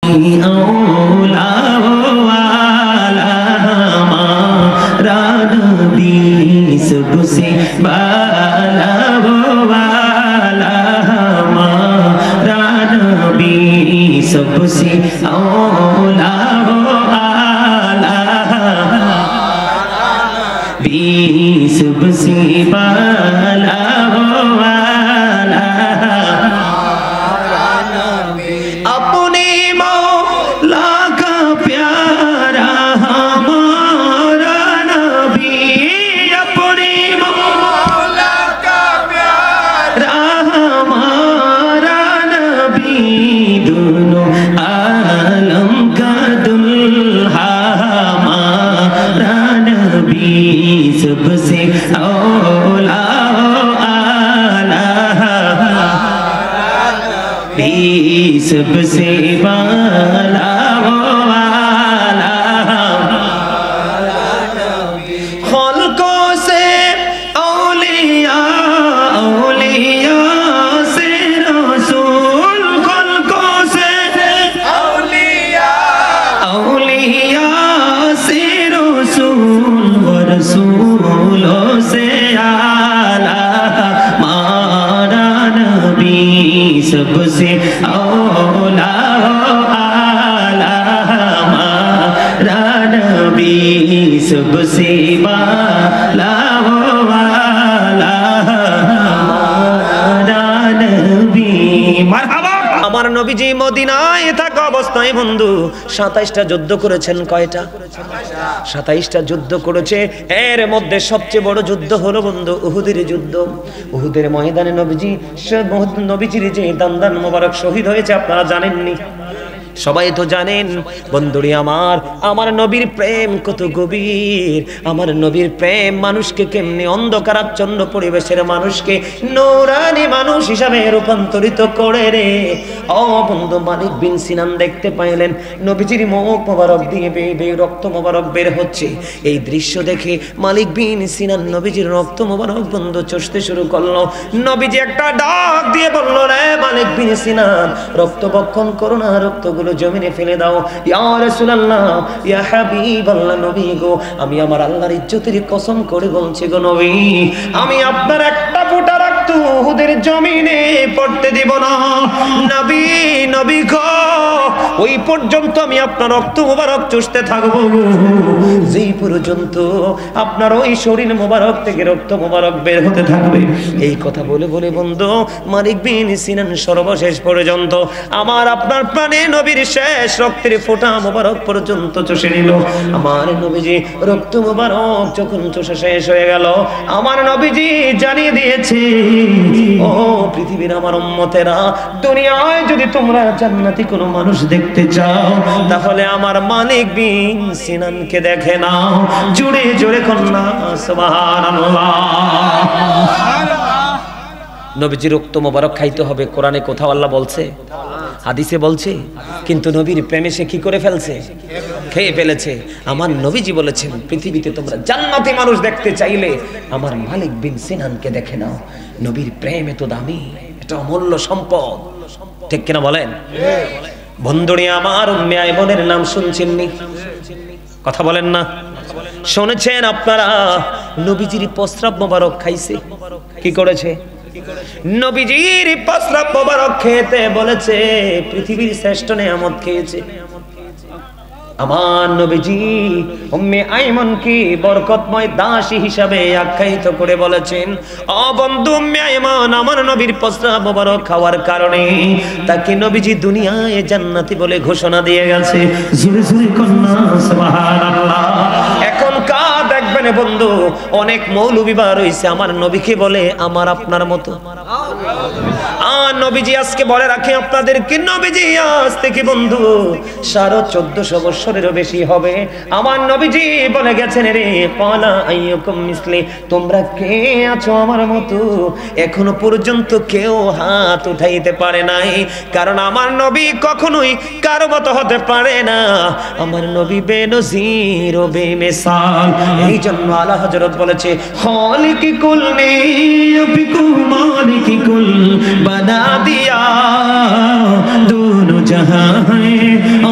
OLA वाला हमारा नबी सबसे बाला वाला हमारा नबी सबसे औला वाला नबी सबसे बाला वाला अपने मौला का प्यारा हमारा नबी अपने मौला का प्यारा हमारा नबी दोनों आलम का दुल्हा हमारा नबी सबसे औला सबसे बाला वाला खल्कों से औलिया औलिया से रसूल खल्कों से औलिया औलिया से रसूल व रसूलों से आला मारा नबी सबसे औला आला हमारा नबी सबसे बाला वाला हमारा नबी मरहबा। আমার নবীজি মদিনায় থাকা অবস্থায় বন্ধু 27টা যুদ্ধ করেছেন। কয়টা? 27টা যুদ্ধ করেছে। এর মধ্যে সবচেয়ে বড় যুদ্ধ হলো বন্ধু উহুদের যুদ্ধ। উহুদের ময়দানে নবীজির যে দান্দান মোবারক শহীদ হয়েছে আপনারা জানেননি? সবাই তো জানেন বন্ধুরি আমার নবীর প্রেম কত গভীর। আমার নবীর প্রেম মানুষকে কেমনে অন্ধকারাচ্ছন্ন পরিবেশের মানুষকে নূরানি মানুষ হিসাবে রূপান্তরিত করে রে। ও বন্ধু মালিক বিন সিনান দেখতে পাইলেন নবীজির মুখ মোবারক দিয়ে বেয়ে রক্ত মোবারক বের হচ্ছে। এই দৃশ্য দেখে মালিক বিন সিনান নবীজির রক্ত মোবারক বন্ধু চষতে শুরু করলো। নবীজি একটা ডাক দিয়ে বলল, রে মালিক বিন সিনান রক্ত বক্ষণ করো না, রক্তগুলো জমিনে ফেলে দাও। ইয়া রাসূলুল্লাহ ইয়া হাবিবাল্লাহ নবী গো, আমি আমার আল্লাহর ইজ্জতের কসম করে বলছি গো নবী, আমি আপনার একটা ফোঁটা রক্ত উহুদের জমিনে পড়তে দিব না। নবী নবী গো, ওই পর্যন্ত আমি আপনার রক্ত মোবারক চুষতে থাকবো যেই পর্যন্ত আপনার ওই শরীর মোবারক থেকে রক্ত মোবারক বের হতে থাকবে। এই কথা বলে বলে বন্ধু মালিক বিন সিনান সর্বশেষ পর্যন্ত আমার আপনার প্রাণে নবীর শেষ রক্তের ফোঁটা মোবারক পর্যন্ত চষে নিল। আমার নবীজি রক্ত মোবারক যখন চষে শেষ হয়ে গেল, আমার নবীজি জানিয়ে দিয়েছে, ও পৃথিবীর আমার উম্মতেরা, দুনিয়ায় যদি তোমরা জান্নাতি কোনো মানুষ দেখতে চাও তাহলে আমার মালিক বিন সিনানকে দেখে নাও। জোরে জোরে কন্যা সুবহানাল্লাহ। নবীজির রক্ত মোবারক খাইতে হবে, কোরআনে কোথাও আল্লাহ বলছে? হাদিসে বলছে? কিন্তু নবীর প্রেমে সে কি করে ফেলছে? খেয়ে ফেলেছে। আমার নবীজি বলেছেন, পৃথিবীতে তোমরা জান্নাতি মানুষ দেখতে চাইলে আমার মালিক বিন সিনানকে দেখে নাও। নবীর প্রেম এত দামি, এটা অমূল্য সম্পদ, ঠিক কিনা বলেন? বন্ধুরি আমার উম্মে আইমনের নাম শুনছেননি? কথা বলেন না? শুনেছেন আপনারা? নবীজির প্রস্রাব মোবারক খাইছে। কি করেছে? নবীজির প্রস্রাব মোবারক খেতে বলেছে, পৃথিবীর শ্রেষ্ঠ নেয়ামত খেয়েছে। আমার নবীজি উম্মে আইমনকে বরকতময় দাসী হিসাবে আখ্যায়িত করে বলেছেন, ও বন্ধু উম্মে আইমন আমার নবীর প্রস্রাব মোবারক খাওয়ার কারণে তাকে নবীজি দুনিয়ায় জান্নাতি বলে ঘোষণা দিয়ে গেছে। জোরে জোরে কন্যা সুবহানাল্লাহ। এখন কার দেখবেন বন্ধু অনেক মৌলবি বার হইছে আমার নবীকে বলে আমার আপনার মতো। আর নবীজি আজকে বলে রাখি আপনাদেরকে, নবীজি আজ থেকে বন্ধু 1450 বছরেরও বেশি হবে আমার নবীজি বলে গেছেন, রে ক্বালা আইয়ুকুম মিসলি, তোমরা কে আছো আমার মতো? এখনো পর্যন্ত কেউ হাত উঠাইতে পারে নাই, কারণ আমার নবী কখনোই কারো মতো হতে পারে না। আমার নবী বেনজির ও বেমিসাল। এই জন্য আলা হযরত বলেছে, খালিকি কুল নে বিকু মালিকি কুল বানা दिया दोनों जहां है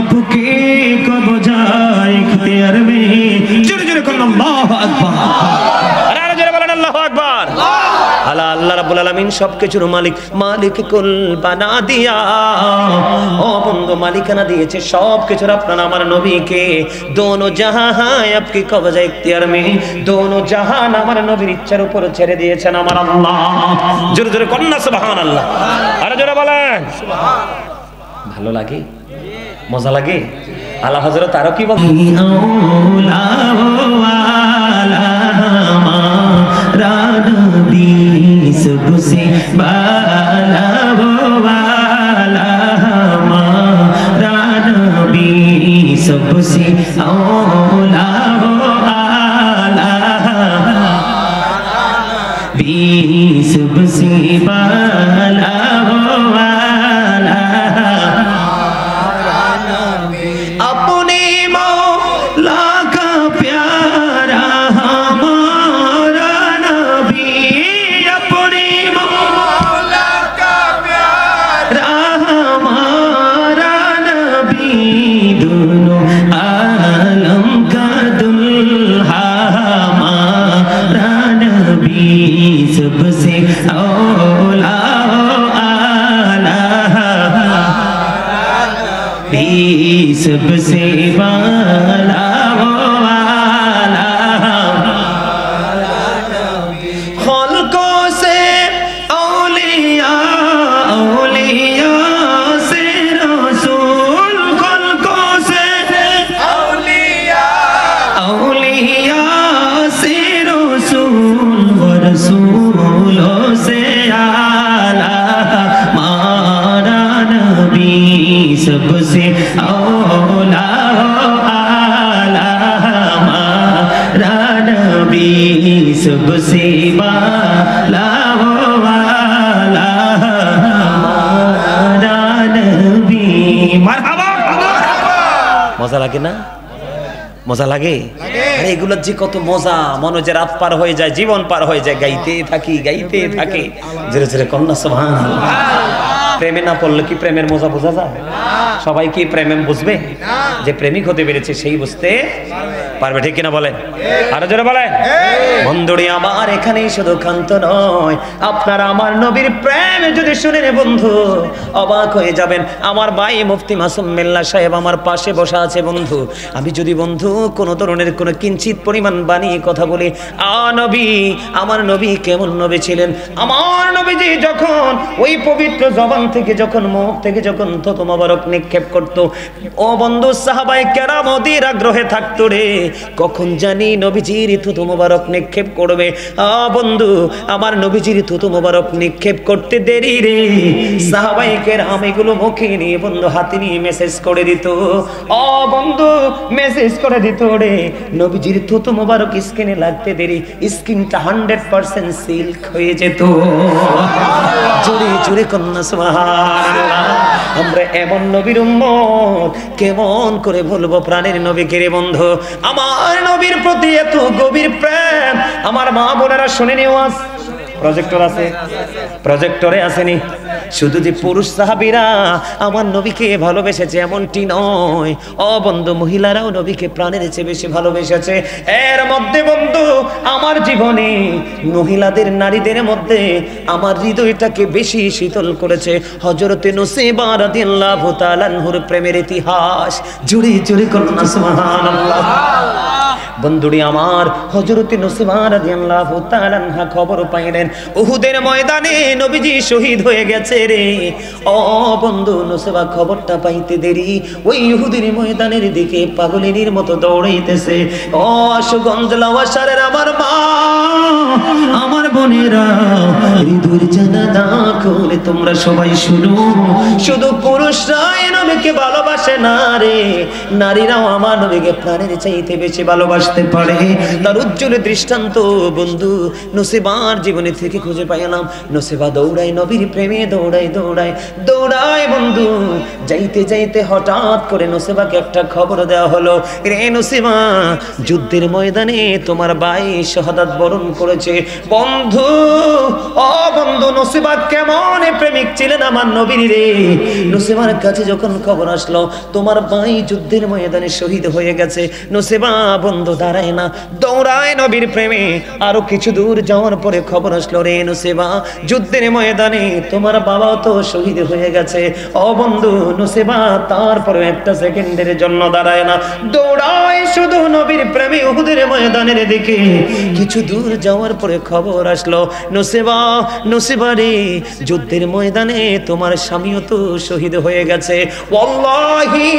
রাব্বুল আলামিন সবকিছুর মালিক, মালিক কুল বানা দিয়া। ও বন্ধু, মালিকানা দিয়েছে সবকিছুর আপনার আমার নবীকে। দোনো জাহান আপকি কবজা ইখতিয়ার মে, দোনো জাহান আমার নবীর ইচ্ছার উপর ছেড়ে দিয়েছেন আমার আল্লাহ। জোরে জোরে কন্যা সুবহানাল্লাহ, আরে জোরে বলেন সুবহানাল্লাহ। ভালো লাগে, মজা লাগে। আলা হযরত আরো কি বলেন, सबसे बाला वो वाला हमारा नबी, सबसे औला वो आला भी, सबसे बाला वो वाला अपने मौला का प्यारा हमारा नबी, अपने मौला का प्यारा हमारा नबी, दोनों आलम का दुल्हा हमारा नबी, सबसे औला आला भी, सबसे बाला वो वाला खल्कों से औलिया, औलिया से रसूल, खल्कों से औलिया, औलिया से रसूल, व रसूलों से आला हमारा नबी, सबसे औला आला हमारा नबी, सबसे बाला वाला हमारा नबी। মারহাবা। মজা লাগে না? মজা লাগে? আরে এগুলোর যে কত মজা, মনে যে রাত পার হয়ে যায়, জীবন পার হয়ে যায়, গাইতে থাকি গাইতে থাকি। জোরে জোরে কন্যা সুবহানাল্লাহ। প্রেমে না পড়লে কি প্রেমের মজা বোঝা যায়? সবাই কি প্রেমে বুঝবে? যে প্রেমিক হতে পেরেছে সেই বুঝতে পারবে, ঠিক কিনা বলেন? আরো জোরে বলেন। বন্ধুরি আমার, এখানেই শুধু ক্ষান্ত নয়, আপনারা আমার নবীর প্রেম যদি শুনেন বন্ধু অবাক হয়ে যাবেন। আমার ভাই মুফতি মাসুম মিল্লাহ সাহেব আমার পাশে বসা আছে বন্ধু। আমি যদি বন্ধু কোন ধরনের কোন কিঞ্চিত পরিমাণ বানিয়ে কথা বলি, নবী, আমার নবী কেমন নবী ছিলেন, আমার নবীজি যখন ওই পবিত্র জবান থেকে, যখন মুখ থেকে যখন থুতু মোবারক নিক্ষেপ করত, ও বন্ধু সাহাবায়ে কেরাম অধীর আগ্রহে থাকতো রে, কখন জানি নবীজির থুতু মোবারক নিক্ষেপ করবে। বন্ধু, আমার নবীজির থুতু মোবারক নিক্ষেপ করতে দেরি রে, সাহাবায়ে কেরাম এগুলো মুখে নিয়ে বন্ধু হাতে নিয়ে মেসেজ করে দিত। বন্ধু মেসেজ করে দিত রে, নবীজির থুতু মোবারক স্কিনে লাগতে দেরি, স্কিনটা 100% সিল্ক হয়ে যেত। জোরে জোরে কন্যা সুবহানাল্লাহ। আমরা এমন নবীর উম্মত, কেমন করে বলবো প্রাণের নবীকে রে বন্ধু। আমার নবীর প্রতি এত গভীর প্রেম, আমার মা বোনেরা শুনেনি ওয়াজ? প্রজেক্টর আছে? প্রজেক্টরে আসেনি? শুধু যে পুরুষ সাহাবীরা আমার নবীকে ভালোবেসেছে এমনটি নয়, বন্ধু মহিলারাও নবীকে প্রাণের চেয়ে বেশি ভালোবেসেছে। এর মধ্যে বন্ধু আমার জীবনে মহিলাদের, নারীদের মধ্যে আমার হৃদয়টাকে বেশি শীতল করেছে হযরতে নুসাইবা রাদিয়াল্লাহু তাআলা আনহুর প্রেমের ইতিহাস। জুড়ে জুড়ে করুন সুবহানাল্লাহ। বন্ধুরি আমার, হযরতে নুসাইবা রাদিয়াল্লাহু তাআলা আনহা খবর পাইলেন উহুদের ময়দানে নবীজি শহীদ হয়ে গেছে রে। বন্ধু, নুসাইবা খবরটা পাইতে দেরি, ওই উহুদের ময়দানের দিকে পাগলের মতো দৌড়াইতেছে। আশুগঞ্জ লাওয়াসারের আমার মা, আমার বোনেরা, হৃদয়ের জানালা খুলে তোমরা সবাই শুনো, শুধু পুরুষরাই নবীকে ভালোবাসে না রে, নারীরাও আমার নবীকে প্রাণের চাইতে বেশি ভালোবাসতে পারে। তার উজ্জ্বল দৃষ্টান্ত বন্ধু নুসাইবার জীবনে থেকে খুঁজে পাইলাম। নুসাইবা দৌড়ায় নবীর প্রেমে, দৌড়ায় দৌড়ায় দৌড়ায় বন্ধু। যাইতে যাইতে হঠাৎ করে নুসাইবাকে একটা খবর দেওয়া হলো, রে নুসাইবা, যুদ্ধের ময়দানে তোমার ভাই শাহাদাত বরণ করেছে। বন্ধু, ও বন্ধু, নসিবা কেমন প্রেমিক ছিলেন আমার নবীর রে। নসিবার কাছে যখন খবর আসলো তোমার ভাই যুদ্ধের ময়দানে শহীদ হয়ে গেছে, নসিবা বন্ধু দাঁড়ায় না, দৌড়ায় নবীর প্রেমে। আরো কিছু দূর যাওয়ার পরে খবর আসলো, রে নসিবা যুদ্ধের ময়দানে তোমার বাবাও তো শহীদ হয়ে গেছে। ও বন্ধু, নসিবা তারপরে একটা সেকেন্ডের জন্য দাঁড়ায় না, দৌড়ায় শুধু নবীর প্রেমে উহুদের ময়দানের দিকে। কিছু দূর যাওয়ার পরে খবর আসলো, নসিবা, নসিবা রে, যুদ্ধের ময়দানে তোমার স্বামীও তো শহীদ হয়ে গেছে। ওয়াল্লাহি,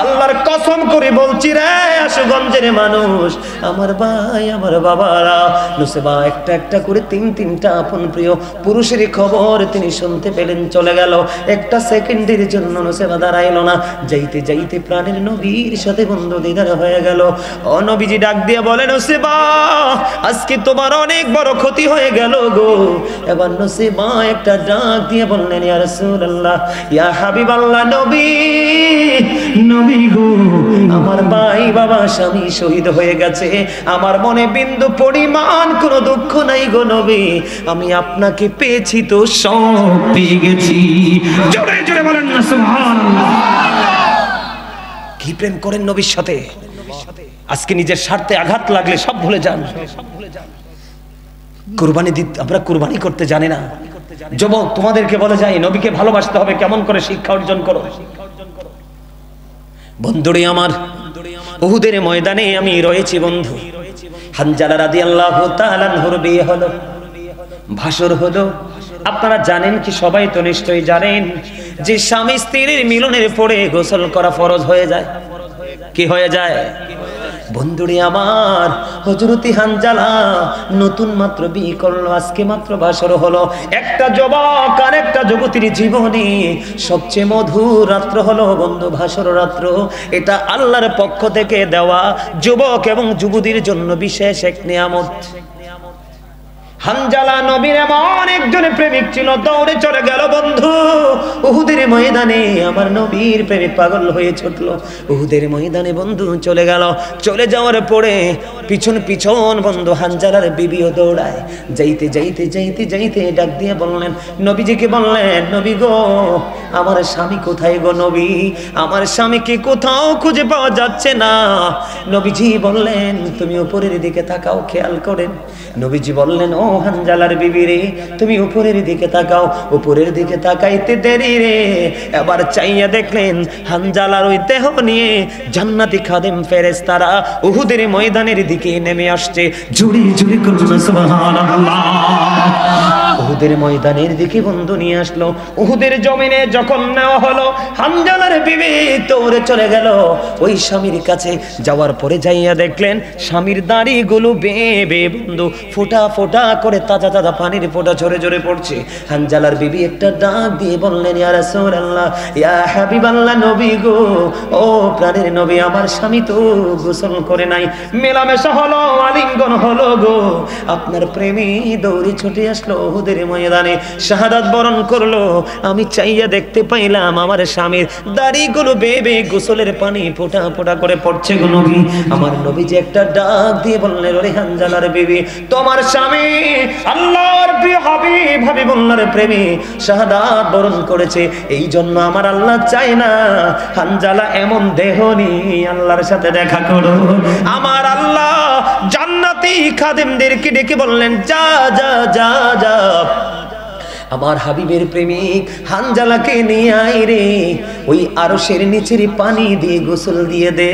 আল্লাহর কসম করে বলছি রে আশুগঞ্জের মানুষ, আমার ভাই, আমার বাবারা, নসিবা একটা একটা করে তিনটা আপন প্রিয় পুরুষের খবর তিনি শুনতে পেলেন। চলে গেল, একটা সেকেন্ডের জন্য নসিবা দাঁড়াইলো না। যাইতে যাইতে প্রাণের নবীর সাথে বন্ধু দিদার হয়ে গেল। ও নবীজি ডাক দিয়ে বলেন, নসিবা আজকে তোমার অনেক বড় ক্ষতি হয়ে গেল গো। এবার নসিবা একটা ডাক দিয়ে বললেন, ইয়া রাসূলুল্লাহ, ইয়া হাবিবাল্লাহ, নবী, নবী গো, আমার ভাই বাবা স্বামী শহীদ হয়ে গেছে, আমার মনে বিন্দু পরিমাণ কোনো দুঃখ নাই গো নবী, আমি আপনাকে পেয়েছি তো সব পেয়ে গেছি। জোরে জোরে বলেন না সুবহানাল্লাহ। কি প্রেম করেন নবীর সাথে। আজকে নিজের স্বার্থে আঘাত লাগলে সব ভুলে যান। কুরবানি দিতে আমরা কুরবানি করতে জানি না। যুবক, তোমাদেরকে বলে যাই, নবীকে ভালোবাসতে হবে কেমন করে, শিক্ষা অর্জন করো। বন্ধুরে আমার, উহুদের ময়দানে আমি রয়েছি বন্ধু। হানজালা রাদিয়াল্লাহু তাআলা আনহুর বিয়ে হলো, ভাসর হলো। আপনারা জানেন কি? সবাই তো নিশ্চয়ই জানেন যে স্বামী স্ত্রীর মিলনের পরে গোসল করা ফরজ হয়ে যায়। কি হয়ে যায়? বন্ধুরে আমার, হযরতি হানজালা নতুন মাত্র বিয়ে করলো, আজকে মাত্র বাসর হলো। একটা যুবক আর একটা যুবতীর জীবনে সবচেয়ে মধুর রাত্র হলো বন্ধু ভাসর রাত্র। এটা আল্লাহর পক্ষ থেকে দেওয়া যুবক এবং যুবতীর জন্য বিশেষ এক নিয়ামত। হানজালা নবীর এমন একজন প্রেমিক ছিল, দৌড়ে চলে গেল বন্ধু উহুদের ময়দানে। আমার নবীর প্রেমে পাগল হয়ে ছুটলো উহুদের ময়দানে বন্ধু, চলে গেল। চলে যাওয়ার পরে পিছন পিছন বন্ধু হানজালার বিবিও দৌড়ায়। যাইতে যাইতে যাইতে যাইতে ডাক দিয়ে বললেন, নবীজিকে বললেন, নবী গো, আমার স্বামী কোথায় গো নবী, আমার স্বামীকে কোথাও খুঁজে পাওয়া যাচ্ছে না। নবীজি বললেন, তুমি উপরের দিকে তাকাও, খেয়াল করেন। নবীজি বললেন, ও হানজালার বিবি রে, তুমি উপরের দিকে তাকাও। উপরের দিকে তাকাইতে দেরি রে, এবার চাইয়া দেখলেন হানজালার ওই দেহ নিয়ে জান্নাতি খাদেম ফেরেশতারা উহুদের ময়দানের দিকে নেমে আসছে। জুড়ি জুড়ি করুন সুবহানাল্লাহ। উহুদের ময়দানের দিকে বন্ধু নিয়ে আসলো। উহুদের জমিনে যখন নেওয়া হলো, হানজালার বিবি দৌড়ে চলে গেল ওই স্বামীর কাছে। যাওয়ার পরে যাইয়া দেখলেন স্বামীর দাড়িগুলো বেয়ে বেয়ে বন্ধু ফোঁটা ফোঁটা করে তাজা তাজা পানির ফোঁটা ঝরে ঝরে পড়ছে। হানজালার বিবি একটা ডাক দিয়ে বললেন, ইয়া রাসূলুল্লাহ, ইয়া হাবিবাল্লাহ, নবী গো, ও প্রাণের নবী, আমার স্বামী তো গোসল করে নাই, মেলামেশা হলো, আলিঙ্গন হলো গো, আপনার প্রেমে দৌড়ে ছুটে আসলো উহুদের ময়দানে, শাহাদাত বরণ করলো। আমি চাইয়া দেখতে পাইলাম আমার স্বামীর দাড়িগুলো বেয়ে বেয়ে গোসলের পানি ফোঁটা ফোঁটা করে পড়ছে গো নবী। আমার নবী যে একটা ডাক দিয়ে বললেন, ওরে হানজালার বিবি, তোমার স্বামী আল্লাহর প্রিয় হাবিব, হাবিবুল্লাহর প্রেমে শাহাদাত বরণ করেছে। এই জন্য আমার আল্লাহ চায় না হানজালা এমন দেহ নিয়ে আল্লাহর সাথে দেখা করো। আমার আল্লাহ জান্নাতি খাদেমদেরকে ডেকে বললেন, যা যা যা যা, আমার হাবিবের প্রেমিক হানজালাকে নিয়ে আয় রে, ওই আরশের নিচের পানি দিয়ে গোসল দিয়ে দে।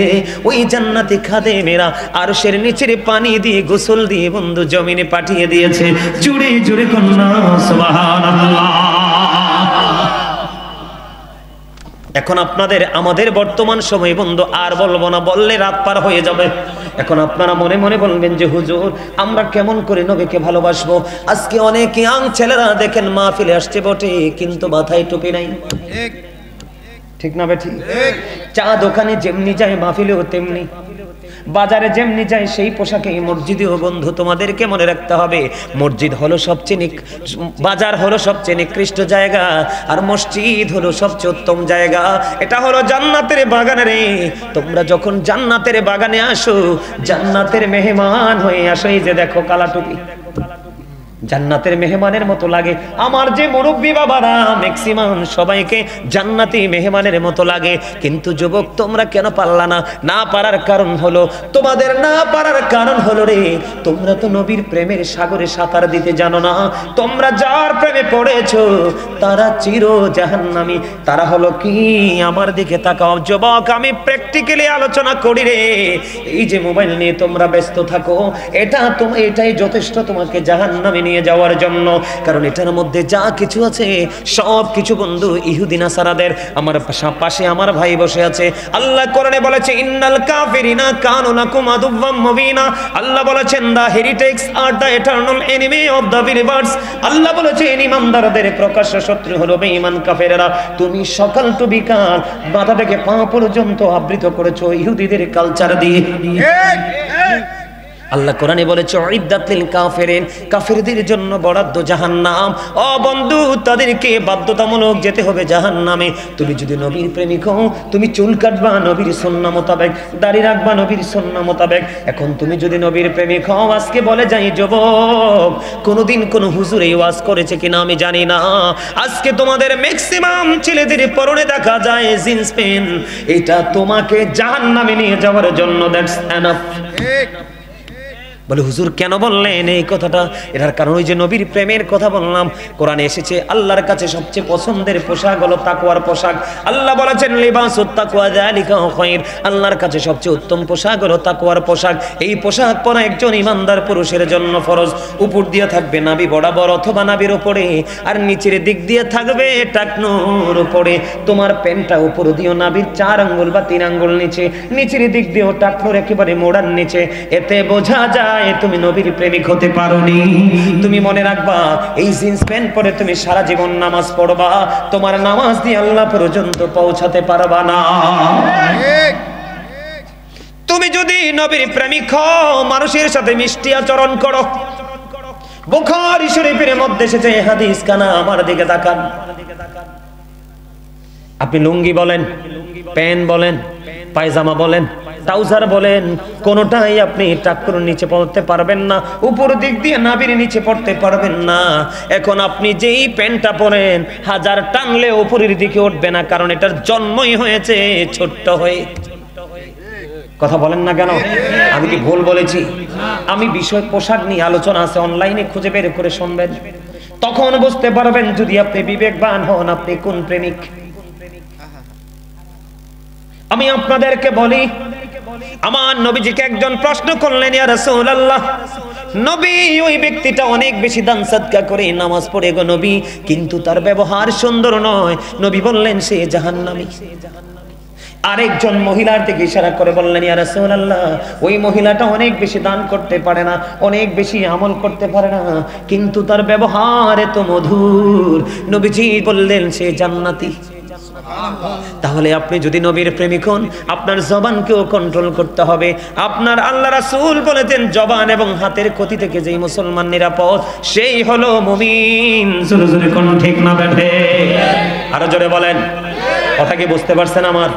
ওই জান্নাতি খাদেমেরা আরশের নিচের পানি দিয়ে গোসল দিয়ে বন্ধু জমিনে পাঠিয়ে দিয়েছে। জুড়ে জুড়ে কন্যা সুবহানাল্লাহ। এখন আপনাদের আমাদের বর্তমান সময় বন্ধু আর বলবো না, বললে রাত পার হয়ে যাবে। এখন আপনারা মনে মনে বলবেন যে হুজুর, আমরা কেমন করে নবীকে ভালোবাসবো। আজকে অনেক ইয়াং ছেলেরা দেখেন মাহফিলে আসছে বটে, কিন্তু মাথায় টুপি নাই। ঠিক না বেঠি? চা দোকানে যেমনি যায় মাহফিলেও তেমনি, বাজারে যেমনি যায় সেই পোশাকে মসজিদেও বন্ধু। তোমাদেরকে মনে রাখতে হবে, মসজিদ হলো সবচেয়ে বাজার হলো সবচেয়ে নিকৃষ্ট জায়গা, আর মসজিদ হলো সবচেয়ে উত্তম জায়গা। এটা হলো জান্নাতের বাগান রে। তোমরা যখন জান্নাতের বাগানে আসো, জান্নাতের মেহমান হয়ে আসো। এই যে দেখো কালা টুপি, জান্নাতের মেহমানের মতো লাগে। আমার যে মুরব্বী বাবারা ম্যাক্সিমাম সবাইকে জান্নাতি মেহমানের মতো লাগে। কিন্তু যুবক তোমরা কেন পারলা না? না পারার কারণ হলো, তোমাদের না পারার কারণ হলো রে, তোমরা তো নবীর প্রেমের সাগরে সাঁতার দিতে জানো না। তোমরা যার প্রেমে পড়েছো তারা চির জাহান্নামী। তারা হলো কি? আমার দিকে তাকাও যুবক, আমি প্র্যাকটিক্যালি আলোচনা করি রে। এই যে মোবাইল নিয়ে তোমরা ব্যস্ত থাকো, এটাই যথেষ্ট তোমাকে জাহান্নামে নিয়ে যাওয়ার জন্য। কারণ এটার মধ্যে যা কিছু আছে সব কিছু বন্ধু ইহুদি নাসারাদের। আমার পাশে আমার ভাই বসে আছে। আল্লাহ কোরআনে বলেছে ইন্নাল কাফিরিনা কানু লাকুম আদুওয়াম মুবিনা। আল্লাহ বলেছেন the heretics are the eternal enemy of the believers. আল্লাহ বলেছেন ঈমানদারদের প্রকাশ্য শত্রু হলো বেঈমান কাফেররা। তুমি সকাল টু বিকাল মাথা থেকে পা পর্যন্ত আবৃত করেছো ইহুদিদের কালচার দিয়ে। আল্লাহ কোরআনে বলেছে উইদ্দাতিল কাফিরিন, কাফেরদের জন্য বরাদ্দ জাহান্নাম। ও বন্ধু, তাদেরকে বাধ্যতামূলক যেতে হবে জাহান্নামে। তুমি যদি নবীর প্রেমিক হও, তুমি চুল কাটবা নবীর সুন্নাহ মোতাবেক, দাড়ি রাখবা নবীর সুন্নাহ মোতাবেক। এখন তুমি যদি নবীর প্রেমিক হও, আজকে বলে যাই যুবক, কোনোদিন কোন হুজুর এই ওয়াজ করেছে কিনা আমি জানি না, আজকে তোমাদের ম্যাক্সিমাম ছেলেদের পরনে দেখা যায় জিন্স প্যান্ট। এটা তোমাকে জাহান্নামে নিয়ে যাওয়ার জন্য। That's enough. বলে হুজুর কেন বললেন এই কথাটা? এটার কারণ ওই যে নবীর প্রেমের কথা বললাম। কোরআনে এসেছে আল্লাহর কাছে সবচেয়ে পছন্দের পোশাক হলো তাকওয়ার পোশাক। আল্লাহ বলেছেন লিবাসুত তাকওয়া যালিকা খায়র। আল্লাহর কাছে সবচেয়ে উত্তম পোশাক হলো তাকওয়ার পোশাক। এই পোশাক পরা একজন ইমানদার পুরুষের জন্য ফরজ। উপর দিয়ে থাকবে নাভি বরাবর অথবা নাভির উপরে, আর নিচের দিক দিয়ে থাকবে টাকনুর উপরে। তোমার প্যান্টটা উপর দিয়েও নাভির 4 আঙ্গুল বা 3 আঙ্গুল নিচে, নিচের দিক দিয়েও টাকনুর একেবারে মোড়ার নিচে। এতে বোঝা যায় তুমি নবীর প্রেমিক হতে পারোনি। তুমি মনে রাখবা, এই জিন্স প্যান্ট পরে তুমি সারা জীবন নামাজ পড়বা, তোমার নামাজ দিয়ে আল্লাহ পর্যন্ত পৌঁছাতে পারবা না। তুমি যদি নবীর প্রেমিক হও, মানুষের সাথে মিষ্টি আচরণ করো। বুখারী শরীফের মধ্যে এসেছে হাদিস কানা, আমার দিকে তাকান। আপনি লুঙ্গি বলেন, প্যান্ট বলেন, পায়জামা বলেন, ট্রাউজার বলেন, কোনটাই আপনি টাকনুর নিচে পড়তে পারবেন না, উপর দিক দিয়ে নাভির নিচে পড়তে পারবেন না। এখন আপনি যেই প্যান্টটা পরেন, হাজার টানলে উপরের দিকে উঠবে না, কারণ এটার জন্মই হয়েছে ছোট্ট হয়ে। কথা বলেন না কেন? আমি কি ভুল বলেছি? আমি বিষয় পোশাক নিয়ে আলোচনা আছে, অনলাইনে খুঁজে বের করে শুনবেন, তখন বুঝতে পারবেন যদি আপনি বিবেকবান হন আপনি কোন প্রেমিক। আমি আপনাদেরকে বলি, আমার নবীজিকে একজন প্রশ্ন করলেন, ইয়া রাসূলুল্লাহ, নবী ওই ব্যক্তিটা অনেক বেশি দান সাদকা করে, নামাজ পড়ে গো নবী, কিন্তু তার ব্যবহার সুন্দর নয়। নবী বললেন সে জাহান্নামী। আরেকজন মহিলার দিকে ইশারা করে বললেন, ইয়া রাসূলুল্লাহ, ওই মহিলাটা অনেক বেশি দান করতে পারে না, অনেক বেশি আমল করতে পারে না, কিন্তু তার ব্যবহার এত মধুর। নবীজি বললেন সে জান্নাতি। তাহলে আপনি যদি নবীর প্রেমিক হন, আপনার জবানকেও কন্ট্রোল করতে হবে। আপনার আল্লাহ রাসূল বলেছেন জবান এবং হাতের ক্ষতি থেকে যেই মুসলমান নিরাপদ, সেই হলো মুমিন। জোরে জোরে কোন ঠিক না বেঠে? আরো জোরে বলেন। কথা কি বুঝতে পারছেন আমার?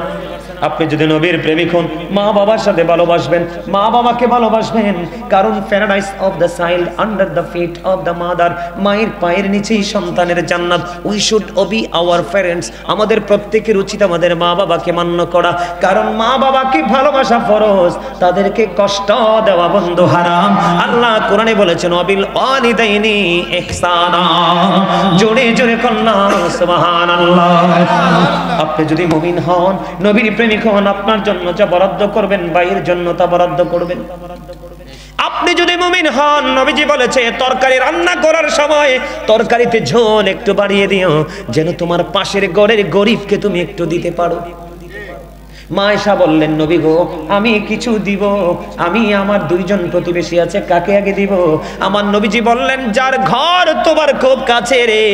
আপনি যদি নবীর প্রেমিক হন, মা বাবার সাথে ভালোবাসবেন, মা বাবাকে ভালোবাসবেন, কারণ paradise of the child under the feet of the mother. মায়ের পায়ের নিচেই সন্তানের জান্নাত। We should obey our parents. আমাদের প্রত্যেকের উচিত আমাদের মা বাবাকে মান্য করা, কারণ মা বাবাকে ভালোবাসা ফরজ, তাদেরকে কষ্ট দেওয়া বন্ধু হারাম। আল্লাহ কোরআনে বলেছেন ওয়াবিল ওয়ালিদাইনি ইহসানা। জোরে জোরে কন্যা সুবহানাল্লাহ। আপনি যদি মুমিন হন, নবীর প্রেমিক হন, আপনার জন্য যা বরাদ্দ করবেন, ভাইয়ের জন্য তা বরাদ্দ করবেন। আপনি যদি মুমিন হন, নবীজি বলেছে তরকারি রান্না করার সময় তরকারিতে ঝোল একটু বাড়িয়ে দিও, যেন তোমার পাশের ঘরের গরিবকে তুমি একটু দিতে পারো। মা আয়েশা বললেন, নবী গো, আমি কিছু দিব, আমি আমার 2 জন প্রতিবেশী আছে, কাকে আগে দিব? আমার নবীজি বললেন, যার ঘর তোমার খুব কাছে রে,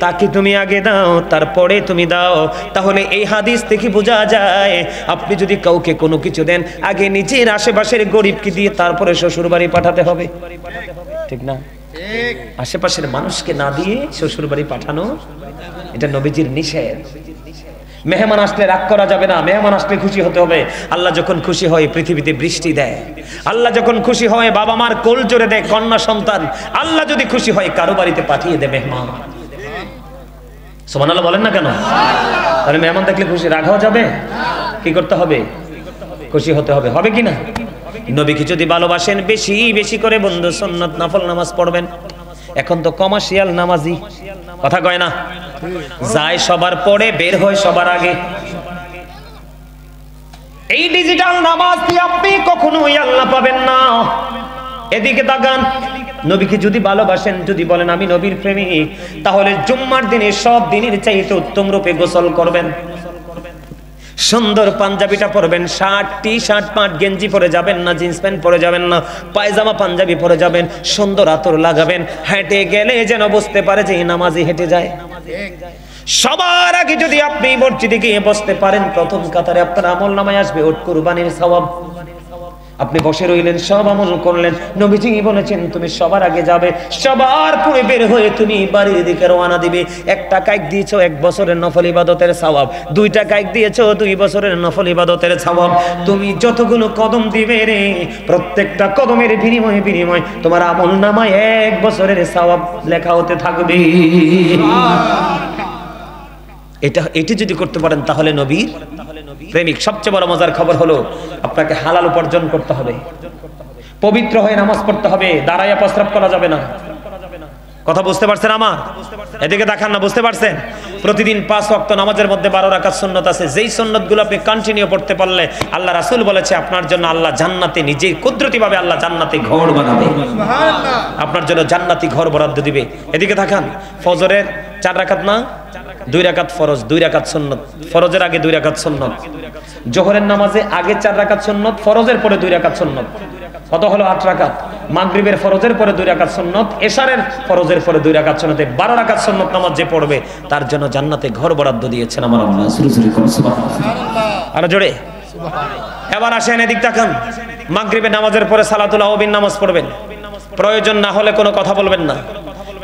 তাকে তুমি আগে দাও, তারপরে তুমি দাও। তাহলে এই হাদিস থেকে বোঝা যায়, আপনি যদি কাউকে কোনো কিছু দেন, আগে নিজের আশেপাশের গরিবকে দিয়ে তারপরে শ্বশুর বাড়ি পাঠাতে হবে, ঠিক না? আশেপাশের মানুষকে না দিয়ে শ্বশুর বাড়ি পাঠানো, এটা নবীজির নিষেধ। মেহমান আসলে রাগ করা যাবে না, মেহমান আসলে খুশি হতে হবে। আল্লাহ যখন খুশি হয় পৃথিবীতে বৃষ্টি দেয়, আল্লাহ যখন খুশি হয় বাবা মার কোল জোরে দেয় কন্যা সন্তান, আল্লাহ যদি খুশি হয় কারো বাড়িতে পাঠিয়ে দেয় মেহমান। সুবহানাল্লাহ বলেন না কেন? তাহলে মেহমান দেখলে খুশি, রাগ হওয়া যাবে? কি করতে হবে? খুশি হতে হবে, হবে কি না? নবীকে যদি ভালোবাসেন বেশি বেশি করে বন্ধু সুন্নাত নফল নামাজ পড়বেন। এখন তো কমার্শিয়াল নামাজি, কথা কয় না, যায় সবার পরে বের হয় সবার আগে। এই ডিজিটাল নামাজ দিয়ে আপনি কখনোই আল্লাহ পাবেন না। এদিকে তাকান, নবীকে যদি ভালোবাসেন, যদি বলেন আমি নবীর প্রেমিক, তাহলে জুম্মার দিনে সব দিনের চাইতে উত্তম রূপে গোসল করবেন, সুন্দর পাঞ্জাবিটা পরবেন, শার্ট টি শার্ট পাট গেঞ্জি পরে যাবেন না, জিন্স প্যান্ট পরে যাবেন না, পায়জামা পাঞ্জাবি পরে যাবেন, সুন্দর আতর লাগাবেন, হেঁটে গেলে যেন বুঝতে পারে যে নামাজি হেঁটে যায়। সবার আগে যদি আপনি মসজিদে গিয়ে বসতে পারেন, প্রথম কাতারে আপনার আমল নামায় আসবে ওট কুরবানির সওয়াব। আপনি বসে রইলেন, সব আমল করলেন, নবীজি বলেছেন তুমি সবার আগে যাবে, সবার পরে বের হয়ে তুমি বাড়ির দিকে রওনা দিবে। একটা কাইক দিয়েছো 1 বছরের নফল ইবাদতের সওয়াব, 2টা কাইক দিয়েছো 2 বছরের নফল ইবাদতের সওয়াব। তুমি যতগুলো কদম দিবে রে, প্রত্যেকটা কদমের বিনিময়ে তোমার আমল নামায় 1 বছরের সওয়াব লেখা হতে থাকবে। এটি যদি করতে পারেন তাহলে নবীর প্রেমিক। সবচেয়ে বড় মজার খবর হলো আপনাকে হালাল উপার্জন করতে হবে, পবিত্র হয়ে নামাজ পড়তে হবে, দাঁড়াইয়া প্রস্রাব করা যাবে না। কথা বুঝতে পারছেন আমার? এদিকে দেখান না, বুঝতে পারছেন? প্রতিদিন 5 ওয়াক্ত নামাজের মধ্যে 12 রাকাত সুন্নাত আছে, যেই সুন্নাতগুলো আপনি কন্টিনিউ পড়তে পারলে আল্লাহ রাসূল বলেছে আপনার জন্য আল্লাহ জান্নাতে নিজেই কুদরতিভাবে আল্লাহ জান্নাতে ঘর বানাবে, সুবহানাল্লাহ, আপনার জন্য জান্নাতি ঘর বরাদ্দ দিবে। এদিকে দেখান, ফজরের 4 রাকাত না, 2 রাকাত ফরজ, 2 রাকাত সুন্নাত, ফরজের আগে 2 রাকাত সুন্নাত, জোহরের নামাজে আগে 4 রাকাত সুন্নাত, ফরজের পরে 2 রাকাত সুন্নাত, কত হলো 8 রাকাত। মাগরিবের ফরজের পরে 2 রাকাত সুন্নাত, এশারের ফরজের পরে 2 রাকাত সুন্নাতে 12 রাকাত সুন্নাত নামাজ যে পড়বে তার জন্য জান্নাতে ঘর বরাদ্দ দিয়েছেন আমার আল্লাহ। সুবহানাল্লাহ, আর জোরে সুবহানাল্লাহ। এবার আসেন এদিক তাকান, মাগরিবের নামাজের পরে সালাতুল আওয়াবিন নামাজ পড়বেন, প্রয়োজন না হলে কোনো কথা বলবেন না,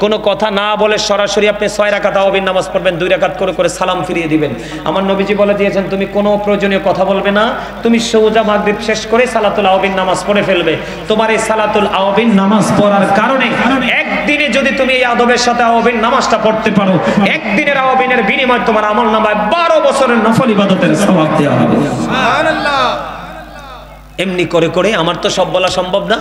কোনো কথা না বলে সরাসরি আপনি 6 রাকাত আওয়াবিন নামাজ পড়বেন, 2 রাকাত করে করে সালাম ফিরিয়ে দিবেন। আমার নবীজি বলে দিয়েছেন তুমি কোনো প্রয়োজনীয় কথা বলবে না, তুমি সোজা মাগরিব শেষ করে সালাতুল আওয়াবিন নামাজ পড়ে ফেলবে। তোমার এই সালাতুল আওয়াবিন নামাজ পড়ার কারণে একদিনে যদি তুমি এই আদবের সাথে আওয়াবিন নামাজটা পড়তে পারো, একদিনের আওয়াবিনের বিনিময়ে তোমার আমল নামায় 12 বছরের নফল ইবাদতের সওয়াব দেওয়া হবে। সুবহানাল্লাহ। এমনি করে করে আমার তো সব বলা সম্ভব না,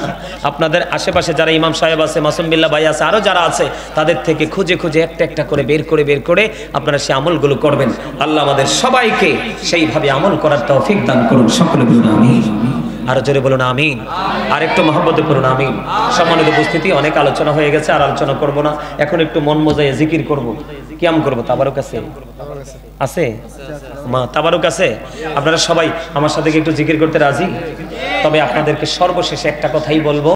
আপনাদের আশেপাশে যারা ইমাম সাহেব আছে, মাসুম বিল্লাহ ভাই আছে, আরো যারা আছে, তাদের থেকে খুঁজে খুঁজে একটা একটা করে বের করে আপনারা সেই আমলগুলো করবেন। আল্লাহ আমাদের সবাইকে সেইভাবে আমল করার তৌফিক দান করুন। সকলে বলুন আমিন, আরো জোরে বলুন আমিন, আর একটু মহব্বতে করুন আমিন। সম্মানিত উপস্থিতি, অনেক আলোচনা হয়ে গেছে, আর আলোচনা করব না। এখন একটু মন মজায় জিকির করব, কিয়াম করব। তাবারুক আছে, আছে মা, তাবারুক আছে। আপনারা সবাই আমার সাথে একটু জিকির করতে রাজি? তবে আপনাদেরকে সর্বশেষে একটা কথাই বলবো,